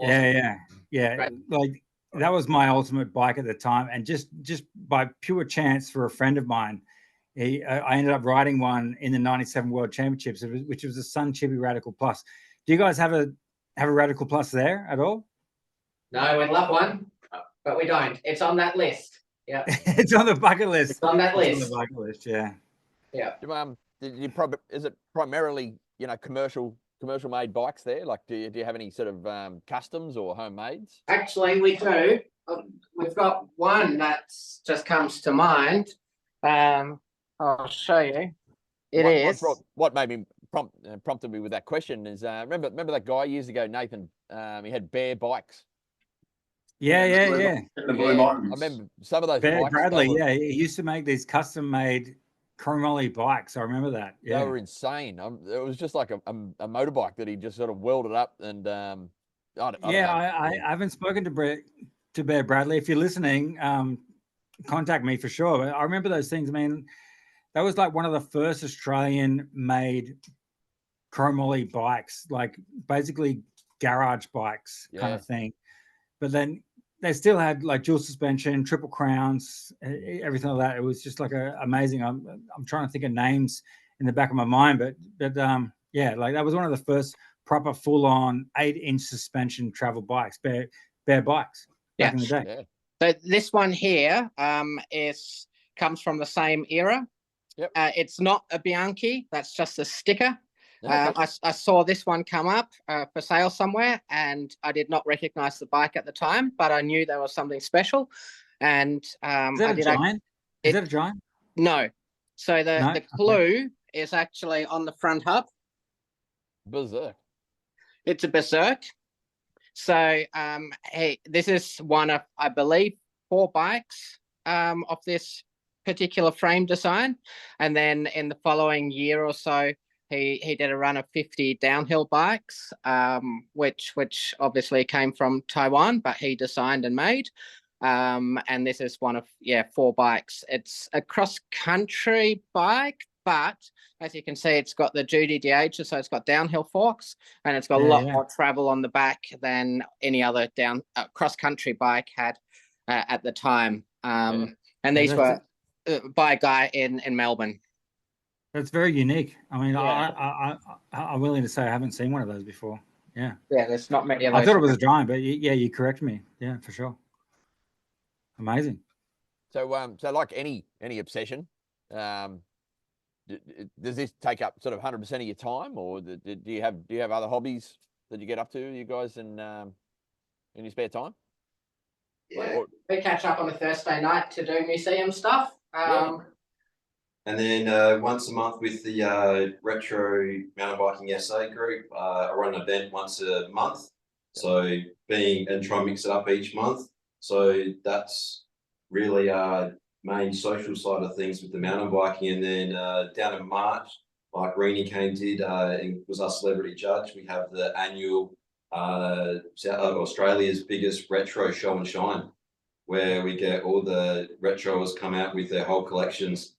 Yeah. Right. Like, that was my ultimate bike at the time, and just by pure chance for a friend of mine, I ended up riding one in the '97 World Championships, which was a Sun Chippy Radical Plus. Do you guys have a Radical Plus there at all? No, we'd love one, but we don't. It's on that list. Yeah. It's on the bucket list. It's on that It's list. on the bucket list, yeah. Yeah. Is it primarily, you know, commercial made bikes there? Like, do you have any sort of customs or homemades? Actually, we do. We've got one that just comes to mind. I'll show you. What made me prompted me with that question is remember that guy years ago, Nathan? He had Bear bikes. Yeah. The Blue Mountains. I remember some of those Bear bikes. Bradley, he used to make these custom-made chromoly bikes. I remember that. Yeah, They were insane. It was just like a motorbike that he just sort of welded up and. I don't know. I haven't spoken to Bear Bradley. If you're listening, contact me for sure. But I remember those things. I mean, that was like one of the first Australian-made chromoly bikes, like basically garage bikes kind of thing. But then they still had like dual suspension, triple crowns, everything like that. It was just like amazing. I'm trying to think of names in the back of my mind, but yeah, like that was one of the first proper full on 8-inch suspension travel bikes, bare bikes back in the day. Yeah. So this one here comes from the same era. Yep. It's not a Bianchi. That's just a sticker. Okay. I saw this one come up for sale somewhere, and I did not recognize the bike at the time, but I knew there was something special. And Is that a giant? Is that a giant? No. So the clue is actually on the front hub. Berserk. It's a Berserk. So hey, this is one of, I believe, 4 bikes of this particular frame design. And then in the following year or so, he did a run of 50 downhill bikes, which obviously came from Taiwan, but he designed and made. And this is one of 4 bikes. It's a cross-country bike, but as you can see, it's got the duty DH, so it's got downhill forks, and it's got a lot more travel on the back than any other cross-country bike had at the time. And these were by a guy in Melbourne. That's very unique. I mean, I'm willing to say I haven't seen one of those before. Yeah. Yeah, there's not many of those. I thought it was a giant, but yeah, you correct me. Yeah, for sure. Amazing. So, so like any obsession, does this take up sort of 100% of your time, or do you have other hobbies that you get up to, you guys, in your spare time? Yeah, we catch up on a Thursday night to do museum stuff. And then once a month with the Retro Mountain Biking SA group, I run an event once a month. So and try and mix it up each month. So that's really our main social side of things with the mountain biking. And then down in March, like Reenie did, and was our celebrity judge, we have the annual Australia's biggest retro show and shine, where we get all the retroers come out with their whole collections.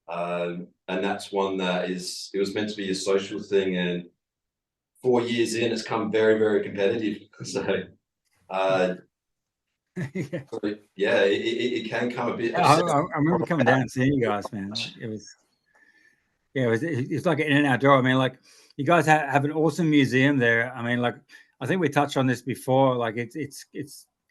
And that's one that it was meant to be a social thing, and 4 years in, it's come very, very competitive. So, it can come a bit. I remember coming down and seeing you guys, man. It's like an in and out door. I mean, like, you guys have an awesome museum there. I mean, like, I think we touched on this before. Like, it's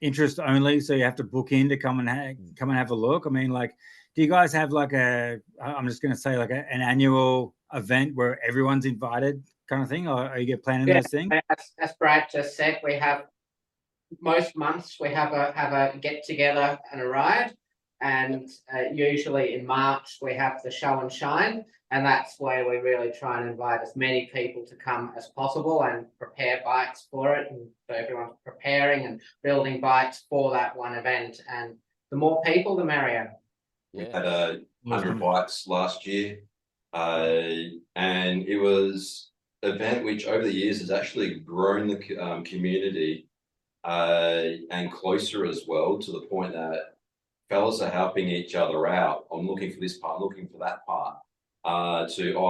interest only, so you have to book in to come and have a look. I mean, like, do you guys have like I'm just going to say like an annual event where everyone's invited kind of thing, or are you planning those things? As Brad just said, we have most months we have a get together and a ride, and usually in March we have the show and shine, and that's where we really try and invite as many people to come as possible and prepare bikes for it, and so everyone's preparing and building bikes for that one event, and the more people the merrier. We had 100 bikes last year, and it was an event which over the years has actually grown the community and closer as well, to the point that fellas are helping each other out. I'm looking for this part, I'm looking for that part. I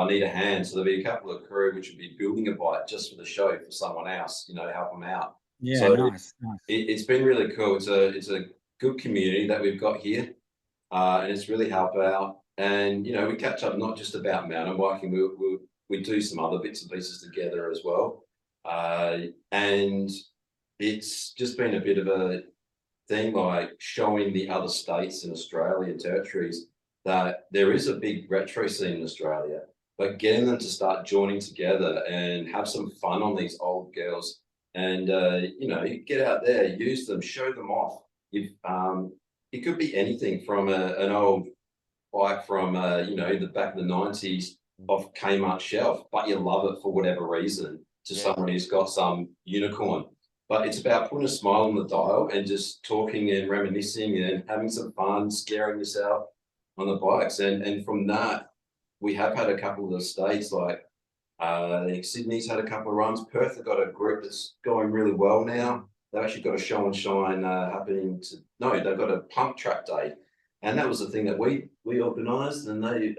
need a hand. So there'll be a couple of crew which will be building a bike just for the show for someone else, to help them out. Yeah, so nice. It's been really cool. It's a good community that we've got here. And it's really helped out. And, we catch up not just about mountain biking, we do some other bits and pieces together as well. And it's just been a bit of a thing, like showing the other states in Australia and territories that there is a big retro scene in Australia, but getting them to start joining together and have some fun on these old girls, and, get out there, use them, show them off. It could be anything from an old bike from, the back of the 90s off Kmart shelf, but you love it for whatever reason, to someone who's got some unicorn. But it's about putting a smile on the dial and just talking and reminiscing and having some fun, scaring yourself on the bikes. And from that, we have had a couple of the states, like Sydney's had a couple of runs. Perth have got a group that's going really well now. They've actually got a show and shine happening they've got a pump track day. And that was the thing that we organised, and they've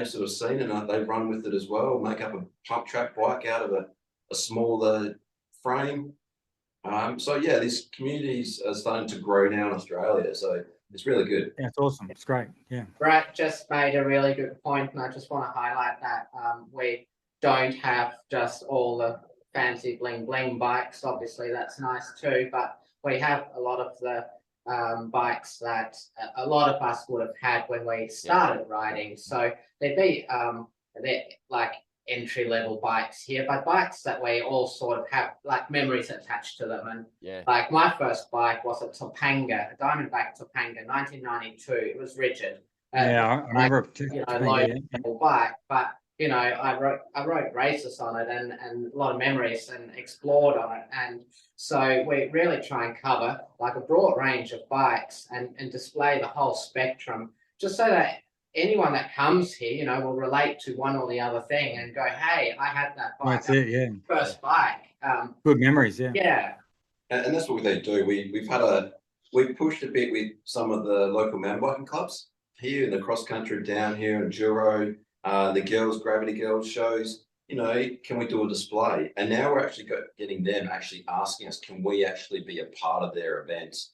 sort of seen it, and they've run with it as well, make up a pump track bike out of a smaller frame. So yeah, these communities are starting to grow now in Australia, so it's really good. Yeah, it's awesome. It's great. Yeah. Brett just made a really good point, and I just want to highlight that we don't have just all the fancy bling bling bikes. Obviously, that's nice too, but we have a lot of the bikes that a lot of us would have had when we started riding. So they'd be they're like entry level bikes here, but bikes that we all sort of have like memories attached to them. And like my first bike was a Topanga, a Diamondback Topanga, 1992. It was rigid. Yeah, I remember. Low level bike, but I wrote races on it and a lot of memories and explored on it. And so we really try and cover like a broad range of bikes and display the whole spectrum, just so that anyone that comes here, will relate to one or the other thing and go, hey, I had that bike. That's it, yeah. First bike. Good memories, yeah. Yeah. And that's what they do. We've pushed a bit with some of the local mountain biking clubs here in the cross country down here in Juro, the Gravity Girls shows, can we do a display? And now we're actually getting them actually asking us, can we actually be a part of their events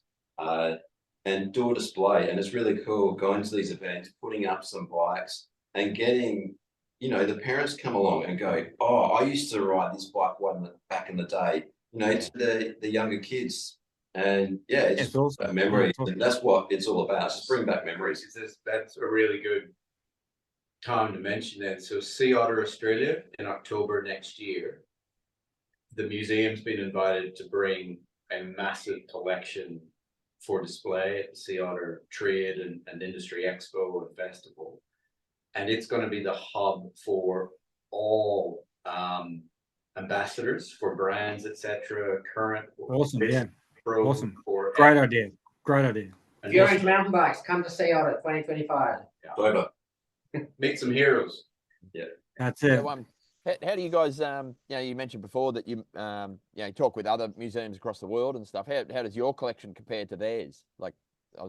and do a display? And it's really cool going to these events, putting up some bikes and getting, the parents come along and go, oh, I used to ride this bike one back in the day, to the younger kids. And yeah, it's awesome. Memories. And that's what it's all about. Just bring back memories. That's a really good time to mention that. So Sea Otter Australia in October next year, the museum's been invited to bring a massive collection for display at the Sea Otter Trade and Industry Expo and Festival. And it's going to be the hub for all ambassadors for brands, etc. Current. Awesome, yeah. Awesome. Great idea. If you're into mountain bikes, come to Sea Otter 2025. Over. Meet some heroes. Yeah. That's it. How do you guys, you mentioned before that you talk with other museums across the world and stuff. How does your collection compare to theirs? Like,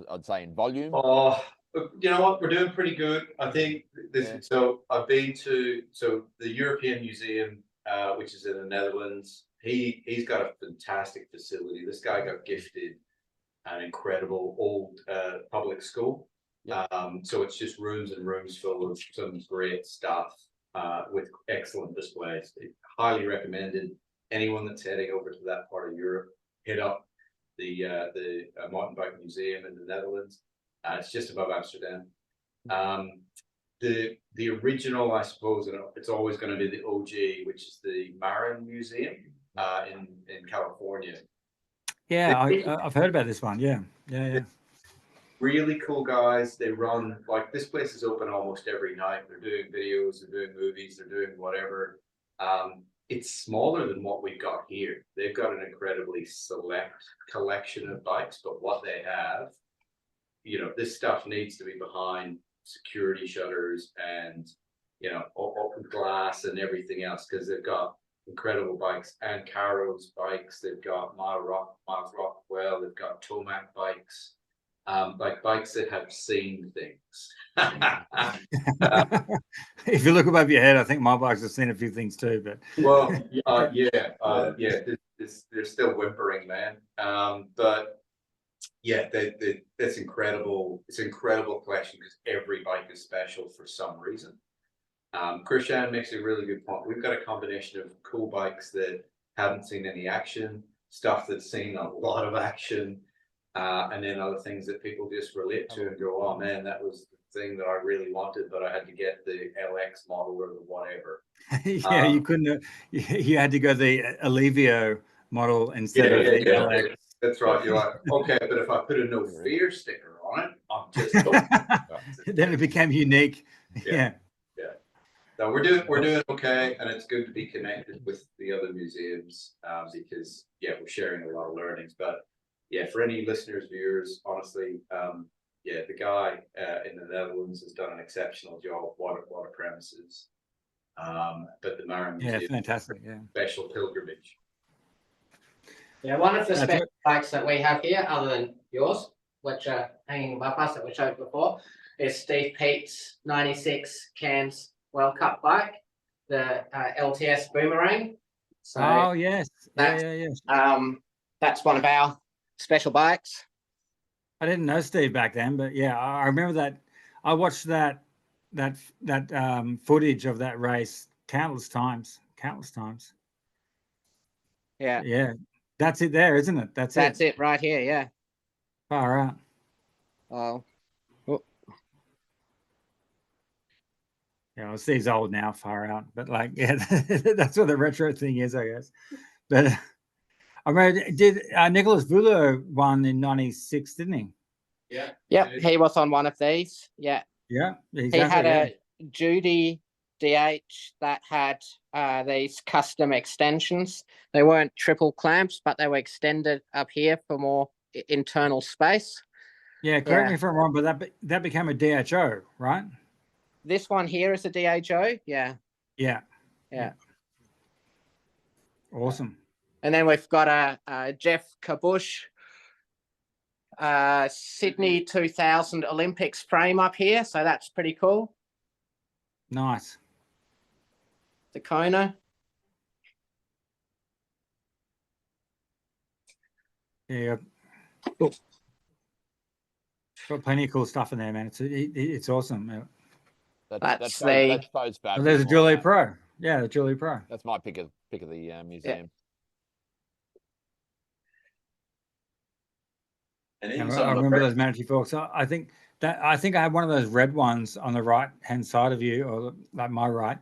I'd say in volume? Oh, you know what? We're doing pretty good. I think so I've been to, the European Museum, which is in the Netherlands. He's got a fantastic facility. This guy got gifted an incredible old public school. So it's just rooms and rooms full of some great stuff with excellent displays. Highly recommended. Anyone that's heading over to that part of Europe, hit up the mountain bike museum in the Netherlands. It's just above Amsterdam. The original, I suppose, it's always going to be the OG, which is the Marin Museum in California. Yeah, I've heard about this one. Yeah. Really cool guys. They run, like, this place is open almost every night. They're doing videos, they're doing movies, they're doing whatever. It's smaller than what we've got here. They've got an incredibly select collection of bikes, but what they have, this stuff needs to be behind security shutters and, open glass and everything else, because they've got incredible bikes and Caro's bikes. They've got Miles Rockwell. They've got Tomac bikes. Like bikes that have seen things. If you look above your head, I think my bikes have seen a few things too. But they're still whimpering, man. But yeah, that's incredible. It's an incredible collection because every bike is special for some reason. Christian makes a really good point. We've got a combination of cool bikes that haven't seen any action, stuff that's seen a lot of action. And then other things that people just relate to and go, oh man, that was the thing that I really wanted, but I had to get the LX model or the whatever. Yeah, you couldn't. You had to go the Alivio model instead of the LX. That's right. You're like, okay, but if I put a no fear sticker on it, I'm just then it became unique. Yeah. No, we're doing okay, and it's good to be connected with the other museums because we're sharing a lot of learnings, but. Yeah, for any listeners, viewers, honestly, the guy in the Netherlands has done an exceptional job. What a premises! But the Marin Museum, fantastic, special pilgrimage. Yeah, one of the special bikes that we have here, other than yours, which are hanging above us that we showed before, is Steve Pete's '96 Cairns World Cup bike, the LTS Boomerang. So yes, yeah. That's one of our special bikes. I didn't know Steve back then, but yeah, I remember that. I watched that footage of that race countless times. Yeah, Yeah, that's it there, isn't it? That's it right here. Yeah. Far out. Oh, Yeah, well, Steve's old now, far out. But like, yeah, that's what the retro thing is, I guess. But I remember, did Nicholas Vulo won in '96, didn't he? Yeah. yep. He was on one of these. Yeah. Yeah, exactly. He had a Judy DH that had these custom extensions. They weren't triple clamps, but they were extended up here for more internal space. Yeah, correct me if I'm wrong, but that became a DHO, right? This one here is a DHO. Yeah. Yeah. Yeah. Awesome. And then we've got a Jeff Kabush Sydney 2000 Olympics frame up here. So that's pretty cool. Nice. The Kona. Yeah. Got plenty of cool stuff in there, man. It's awesome. Yeah. That's fabulous. Oh, there's a Julie Pro. Yeah, the Julie Pro. That's my pick of the museum. And Yeah, even I remember those Manatee forks. I think I had one of those red ones on the right hand side of you, or like my right.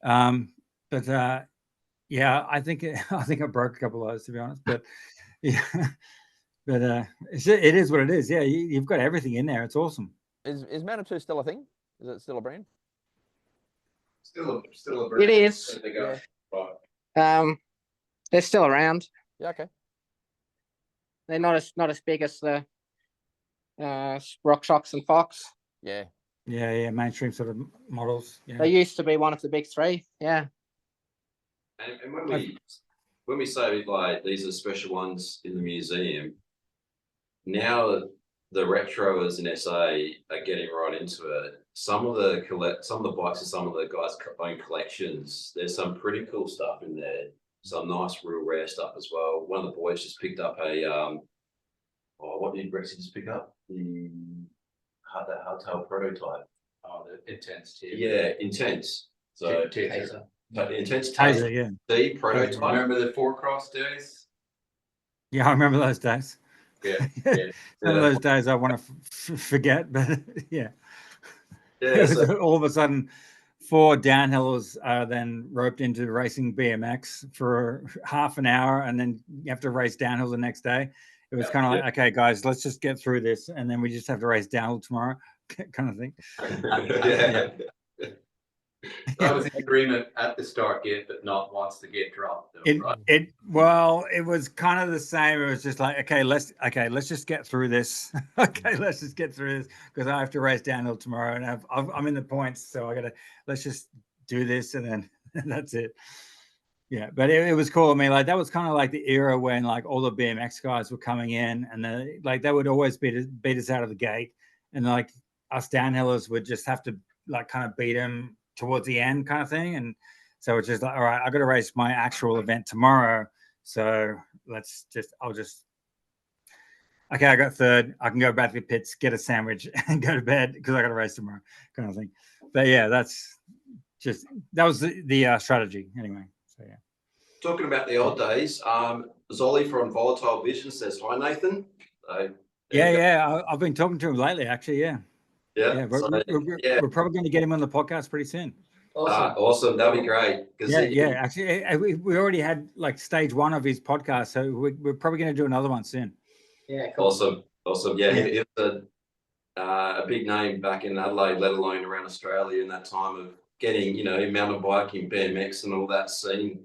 But yeah, I think I broke a couple of those, to be honest. But yeah, but it is what it is. Yeah, you've got everything in there. It's awesome. Is Manitou still a thing? Is it still a brand? Still a brand. It is. They go. Yeah. They're still around. Yeah, okay. They're not as big as the Rock Shocks and Fox. Yeah. Yeah, mainstream sort of models. Yeah. They used to be one of the big three. Yeah. And when we say like these are special ones in the museum, now the retroers in SA are getting right into it. Some of the bikes and some of the guys' own collections, there's some pretty cool stuff in there. Some nice, real rare stuff as well. One of the boys just picked up a what did Rexy just pick up? The hardtail prototype. Oh, the Intense tier. Yeah, Intense. So Taser. But Intense Taser, Taser, yeah. the prototype. Remember the 4-cross days? Yeah, I remember those days. Yeah. Some of those days I want to forget, but yeah. Yeah. So, All of a sudden, 4 downhillers are then roped into racing BMX for half an hour, and then you have to race downhill the next day. It was kind of like, okay, guys, let's just get through this, and then we just have to race downhill tomorrow, kind of thing. yeah. That was the agreement at the start gate, but not once the gate dropped. Though, right? It was kind of the same. It was just like, okay, let's just get through this. Okay, let's just get through this because I have to race downhill tomorrow, and I'm in the points, so let's just do this, and then that's it. Yeah, but it was cool. I mean, like that was kind of like the era when like all the BMX guys were coming in, and they would always beat us out of the gate, and like us downhillers would just have to like kind of beat them towards the end, kind of thing. And so it's just like, all right, I got to race my actual event tomorrow, so okay, I got third. I can go back to the pits, get a sandwich, and go to bed because I got to race tomorrow, kind of thing. But yeah, that was the strategy anyway. So yeah. Talking about the old days, Zolly from Volatile Vision says hi, Nathan. I've been talking to him lately, actually. Yeah. Yeah. We're probably going to get him on the podcast pretty soon. Awesome. That'd be great. Actually, we already had like stage 1 of his podcast, so we're probably going to do another one soon. Yeah. Cool. Awesome. Yeah. He was a big name back in Adelaide, let alone around Australia in that time of getting, mountain biking, BMX and all that scene.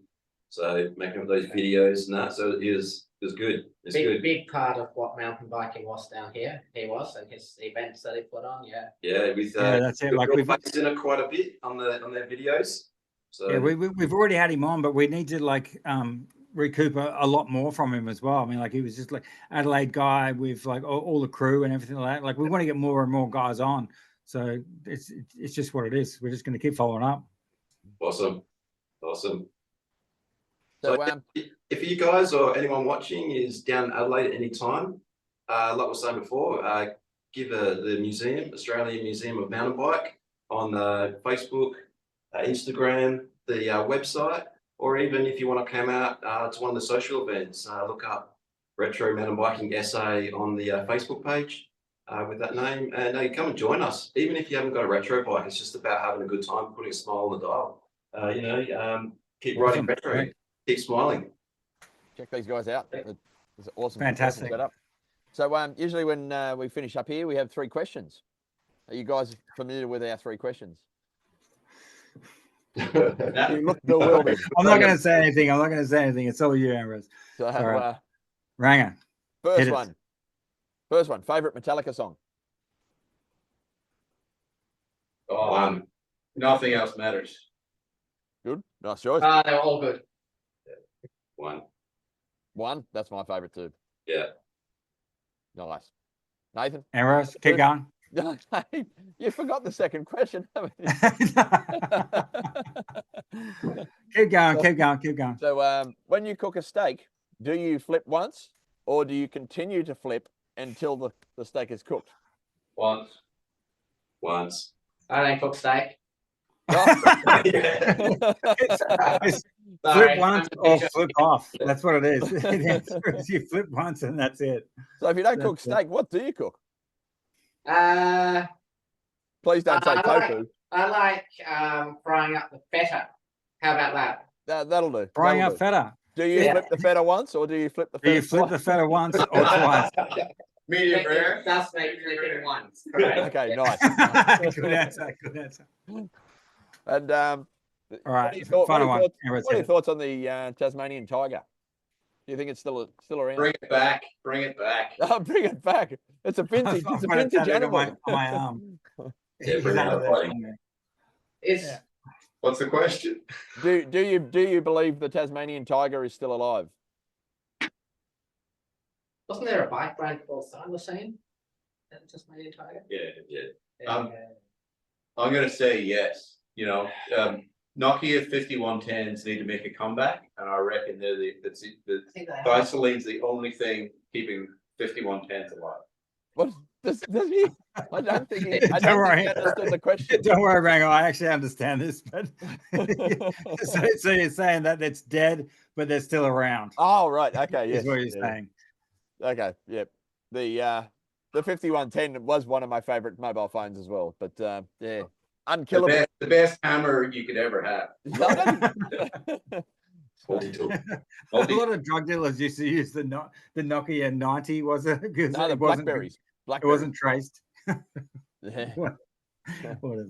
So making up those videos and that. So it was good. It's good. Big part of what mountain biking was down here. He was, and his events that he put on. Yeah. Yeah, that's it. Like we've in it quite a bit on their videos. So yeah, we've already had him on, but we need to like recoup a lot more from him as well. I mean, like he was just like Adelaide guy with like all the crew and everything like that. Like we want to get more and more guys on. So it's just what it is. We're just going to keep following up. Awesome. So if you guys or anyone watching is down in Adelaide at any time, like I was saying before, give the museum, Australian Museum of Mountain Bike, on Facebook, Instagram, the website, or even if you want to come out to one of the social events, look up Retro Mountain Biking SA on the Facebook page with that name, and you come and join us. Even if you haven't got a retro bike, it's just about having a good time, putting a smile on the dial. Keep riding retro, Great. keep smiling. Check these guys out. It's awesome. Fantastic. Awesome setup. So usually when we finish up here, we have 3 questions. Are you guys familiar with our 3 questions? You look bewildered. I'm not going to say anything. It's all you, Ambrose. So, All right. Ranga. Hit it. First one. Favorite Metallica song? Oh, nothing else matters. Good. Nice choice. They're all good. One. That's my favorite too. Yeah. Nice. Nathan? Ambrose, keep going. You forgot the second question, haven't you? Keep going. So when you cook a steak, do you flip once or do you continue to flip until the steak is cooked? Once. I don't cook steak. It's flip once or flip off. That's what it is. The answer is you flip once and that's it. So if you don't cook steak, what do you cook? Please don't say I tofu. like frying up the feta. How about that? That'll do. Frying That'll up do. feta. Do you flip the feta once or do you flip the feta Do you flip the feta once or twice? Medium rare. Just make flipping once. Correct. Okay, nice. Good answer. And All right, what final one. are your thoughts on the Tasmanian tiger? Do you think it's still around? Bring it back. Oh, bring it back. It's a vintage. It's a vintage animal. On my arm. Yeah, bring it up, buddy. Is What's the question? Do you believe the Tasmanian tiger is still alive? wasn't there a bike brand called Thylacine? That Tasmanian tiger. Yeah. I'm going to say yes. Nokia 5110s need to make a comeback, and I reckon they're the I think they are. Thylacines the only thing keeping 5110s alive. What does he? I don't think he understood the question. Don't worry, Rango. I actually understand this, but so you're saying that it's dead, but they're still around. Oh, right. Okay. Yes. Is what you're saying. Okay. Yep. The 5110 was one of my favorite mobile phones as well, but yeah, unkillable. The best hammer you could ever have. A lot of drug dealers used to use the Nokia 90, was it? No, the Blackberries. It wasn't traced. Yeah. Whatever.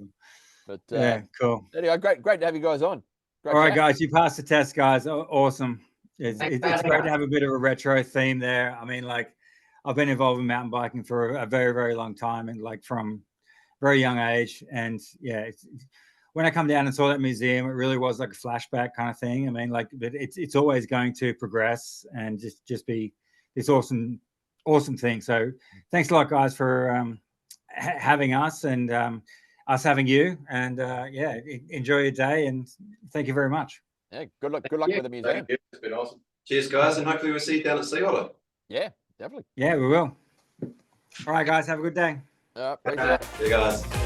But Yeah, cool. anyway, great to have you guys on. Great All right, chat. guys, you passed the test, guys. Awesome. It's Thanks, great man. to have a bit of a retro theme there. I mean, like, I've been involved in mountain biking for a very, very long time, and like from very young age. And yeah, when I come down and saw that museum, it really was like a flashback kind of thing. I mean, like, but it's always going to progress and just be this awesome thing. So thanks a lot, guys, for having us and us having you. And yeah, enjoy your day and thank you very much. Yeah, good luck with the museum. Thank you. It's been awesome. Cheers, guys, and hopefully we'll see you down at Sea Otter. Yeah, definitely. Yeah, we will. All right, guys, have a good day. Appreciate it. See you guys.